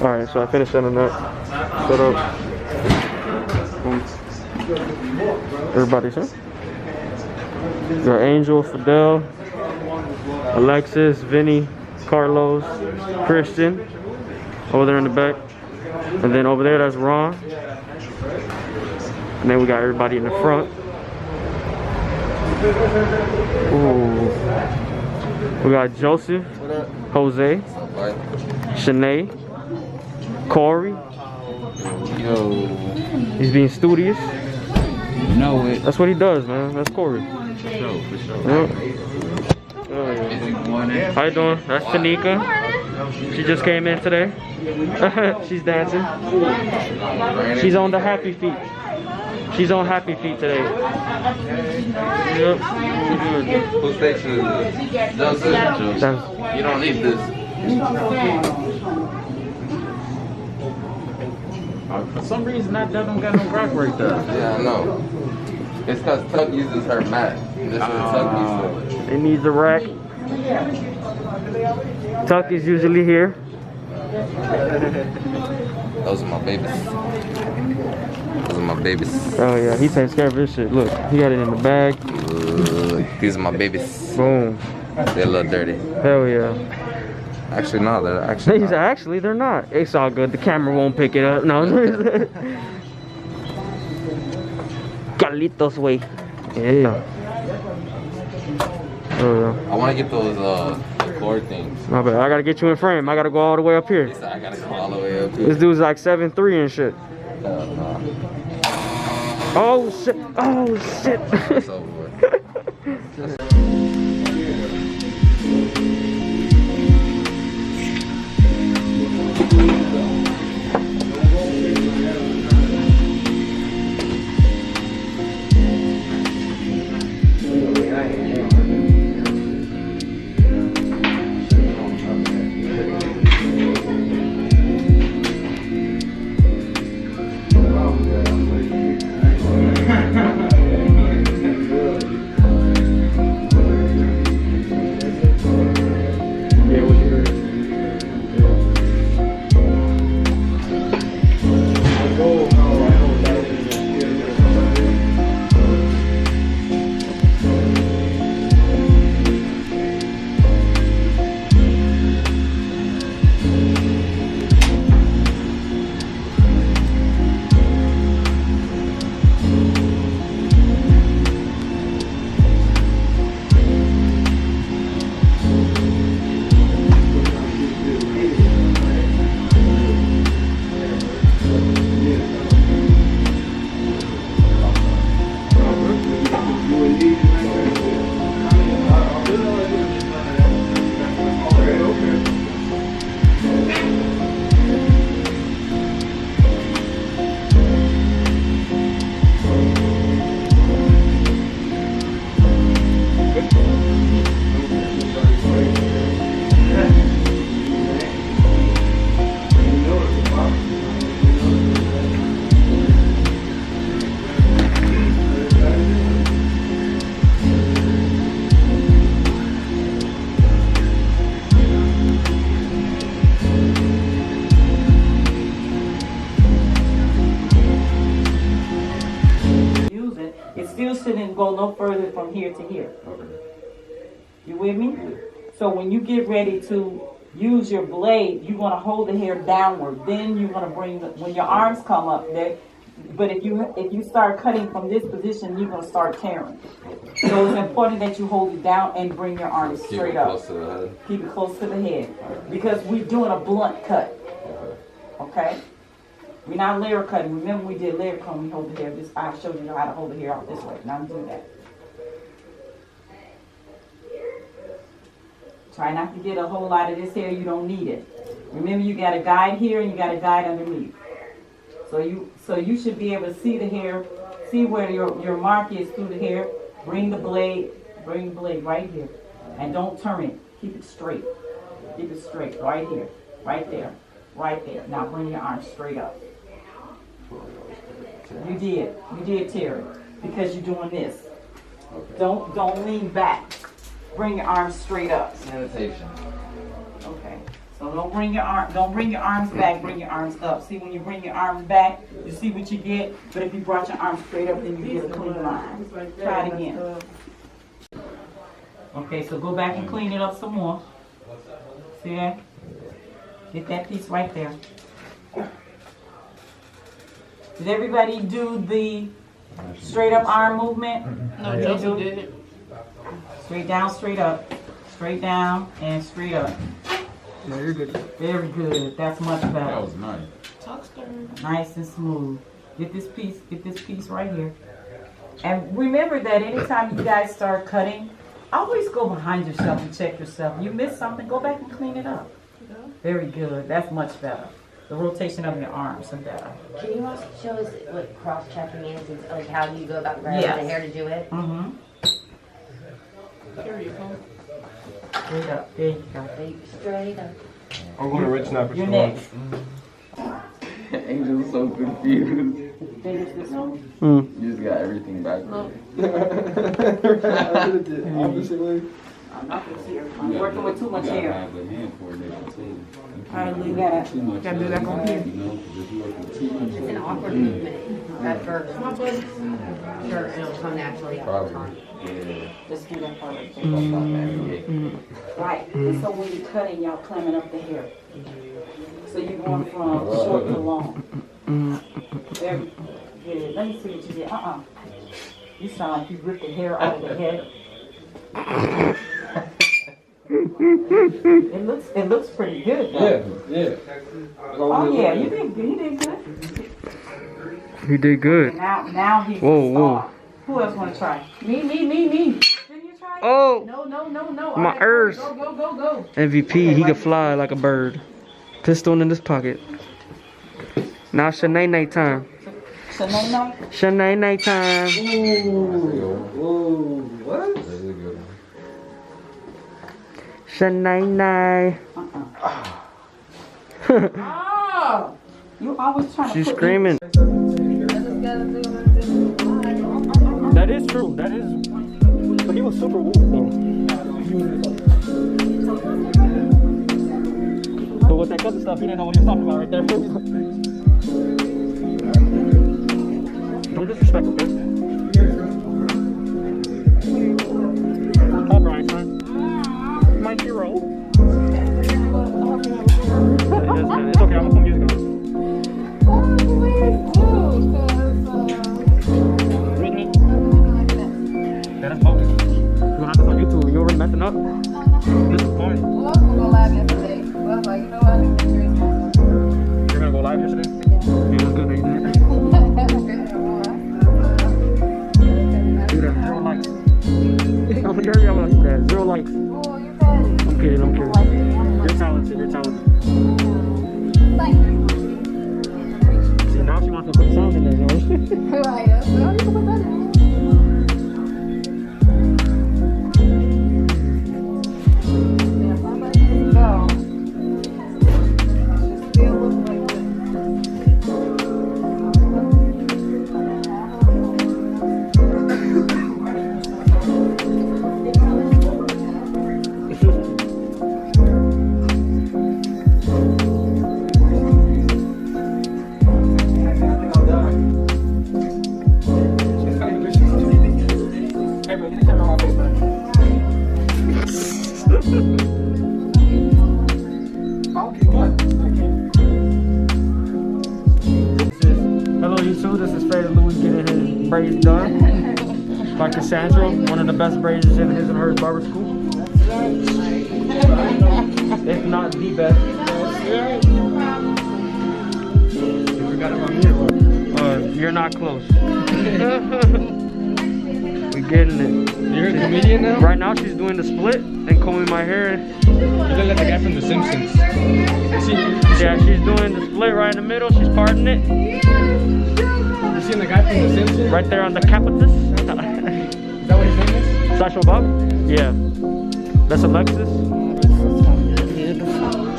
Alright, so I finished setting up. Set up. Everybody's here. Got Angel, Fidel, Alexis, Vinny, Carlos, Christian. Over there in the back. And then over there, that's Ron. And then we got everybody in the front. Ooh. We got Joseph, Jose, Shanae, Corey. Yo. He's being studious. You know it. That's what he does, man. That's Corey. For sure. Yep. Oh, yeah. How you doing? That's Tanika. She just came in today. She's dancing. She's on the happy feet. She's on happy feet today. Yep. Whose station is this? Joseph. You don't need this. For some reason, that don't got no rack right there. Yeah, I know. It's because Tuck uses her mat. This is Tuck uses. It needs a rack. Tuck is usually here. Those are my babies. Those are my babies. Oh yeah, he takes care of his shit. Look, he got it in the bag. These are my babies. Boom. They're a little dirty. Hell yeah. Actually, no, they're actually not. Actually, they're not. It's all good. The camera won't pick it up. No. Carlitos way. Yeah. Oh yeah. I want to get those cord things. My bad. I gotta get you in frame. I gotta go all the way up here. He said I gotta go all the way up here. This dude's like 7'3" and shit. No. Oh shit! Oh shit! It's over with. Shouldn't go no further from here to here. Okay. You with me? Yeah. So when you get ready to use your blade, you're gonna hold the hair downward. Then you're gonna bring when your arms come up there. But if you start cutting from this position, you're gonna start tearing. So it's important that you hold it down and bring your arms straight up. Keep it close to the head. Keep it close to the head because we're doing a blunt cut. Okay. We're not layer cutting. Remember we did layer cutting, we hold the hair this. I showed you how to hold the hair out this way. Now do that. Try not to get a whole lot of this hair, you don't need it. Remember you got a guide here and you got a guide underneath. So you should be able to see the hair, see where your mark is through the hair. Bring the blade right here. And don't turn it. Keep it straight. Keep it straight right here. Right there. Right there. Now bring your arm straight up. You did, Terry, because you're doing this. Okay. Don't lean back. Bring your arms straight up. Sanitation. Okay. So don't bring your arms back, bring your arms up. See, when you bring your arms back, you see what you get, but if you brought your arms straight up, then you get a clean line. Try it again. Okay, so go back and clean it up some more. See that? Get that piece right there. Did everybody do the straight up arm movement? No, Josie didn't. Straight down, straight up. Straight down and straight up. No, you're good. Very good. That's much better. That was nice. Nice and smooth. Get this piece right here. And remember that anytime you guys start cutting, always go behind yourself and check yourself. You missed something, go back and clean it up. Very good. That's much better. The rotation of your arms are better. Can you also show us what cross-checking is? And, like, how do you go about grabbing the hair to do it? Mm-hmm. There you go. Straight up. There you go. Straight up. I'm going to Rich Snapper. You're next. Angel's so confused. Finish this one. You just got everything back. Obviously. I'm working with too much hair. You gotta do that on here. It's an awkward movement at first. Sure, it'll come naturally after time. Just do that part right there. Right. And so when you're cutting, y'all climbing up the hair. So you're going from short to long. Very good. Let me see what you did. You sound like you ripped the hair out of the head. It looks pretty good though. Yeah. Oh yeah, you did good. You did good. You did good. And now he's Whoa, the whoa. star. Who else want to try? Me. Didn't you try? Oh! No. My ears. Go. MVP, he can fly like a bird. Pistol in his pocket. Now Shanae night time. Shanae night time. Whoa, what? Shanae night. Oh! You always trying to She's put screaming. That is true. That is. But he was super woke though. But with that other stuff, he didn't know what he was talking about right there. Don't disrespect him, bitch. Hi, Brian, son. My hero. It's okay, I'm gonna put music on. That's bogus. You're gonna have this on YouTube. You already messing up. This is funny. Well, I was gonna go live yesterday. Well, I was like, you know what? I think that's great. You're gonna go live yesterday? Yeah, that's good that you did. Do that. 0 likes. I'm a dirty. I'm gonna do that. 0 likes. Oh, you're bad. I'm kidding. You're talented. Thank you. See, now she wants to put sound in there, though. Right, well, you can put that in. Go. It still looks like Hello YouTube, this is Fadeitluie getting his braids done by Cassandra, one of the best braiders in his and hers barber school. If not the best. You're not close. We're getting it. You're a comedian now? Right now she's doing the split and combing my hair. You look like the guy from The Simpsons. Yeah, she's doing the split right in the middle. She's parting it. You seen the guy from The Simpsons? Right there on the capitus. Is that what his name is? Sasha Bob? Yeah. That's Alexis.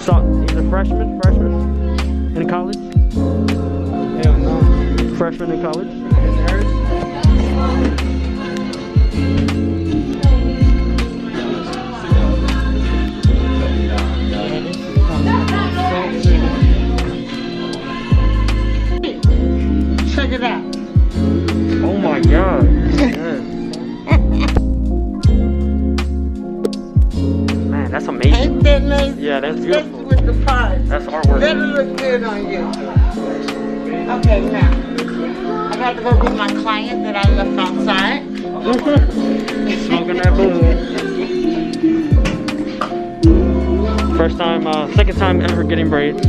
So, he's a freshman in college. Hell no. Freshman in college. better look good on you. Okay, now. I got to go get my client that I left outside. Smoking that bud. First time, second time ever getting braids.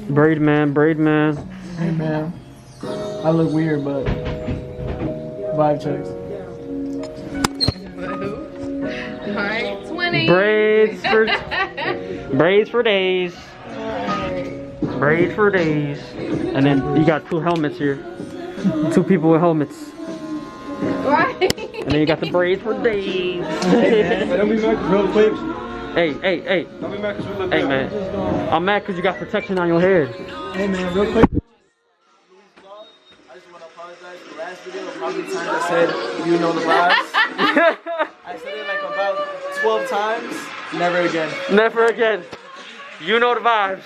Braid man, braid man. Hey man, I look weird, but vibe checks. Alright, 20. Braids for braids for days. Braids for days. And then you got 2 helmets here. 2 people with helmets. Right. And then you got the braids for days. Hey, don't be mad real quick. Hey. Don't be mad because we look Hey good. man. I'm mad because you got protection on your head. Hey man, real quick. I just want to apologize for the last video. Probably the time I said, you know the vibes. I said it like about 12 times. Never again. Never again. You know the vibes.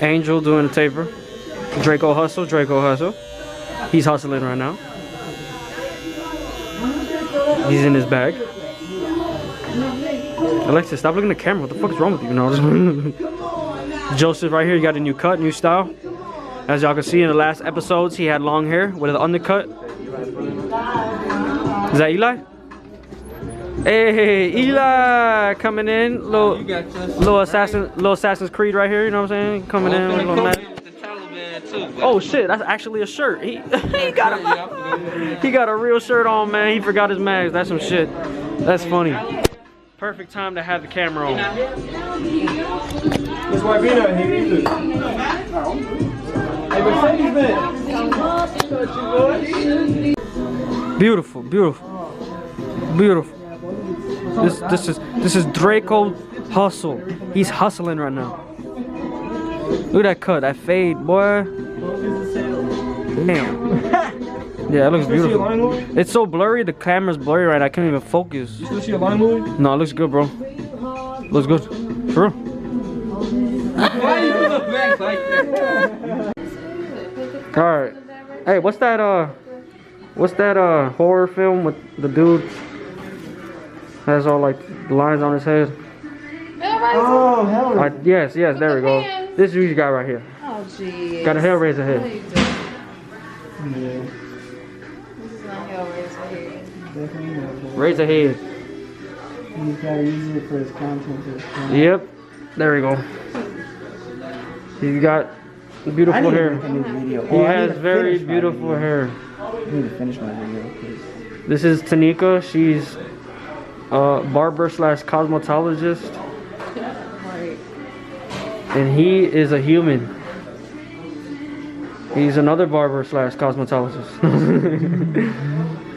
Angel doing the taper. Draco hustle. He's hustling right now. He's in his bag. Alexis, stop looking at the camera. What the fuck is wrong with you? No. Joseph right here, he got a new cut, new style. As y'all can see in the last episodes, he had long hair with an undercut. Is that Eli? Hey, Eli coming in. Little Assassin's Creed right here, you know what I'm saying? Coming in with a little mask. Oh shit, that's actually a shirt. He got a real shirt on, man. He forgot his mask. That's some shit. That's funny. Perfect time to have the camera on. That's why we're not here either. Hey, Mercedes, Beautiful. This is Draco hustle. He's hustling right now. Look at that cut, that fade, boy. Damn. Yeah, it looks beautiful. It's so blurry. The camera's blurry right now. I can't even focus. you see a line movie? No, it looks good, bro. Looks good. For real. Why you look back like that? Alright. Hey, what's that horror film with the dude has all like lines on his head? Oh, hell no. Yes, there we go. This is who you got right here. Oh, jeez. Got a Hellraiser head. Yeah. This is not Hellraiser head. Definitely not. Razor head. He's gotta use it for his content. Yep. There we go. He's got beautiful hair. He has very beautiful hair. I need to finish my video. This is Tanika. She's barber / cosmetologist. Right. And he is a human. He's another barber / cosmetologist.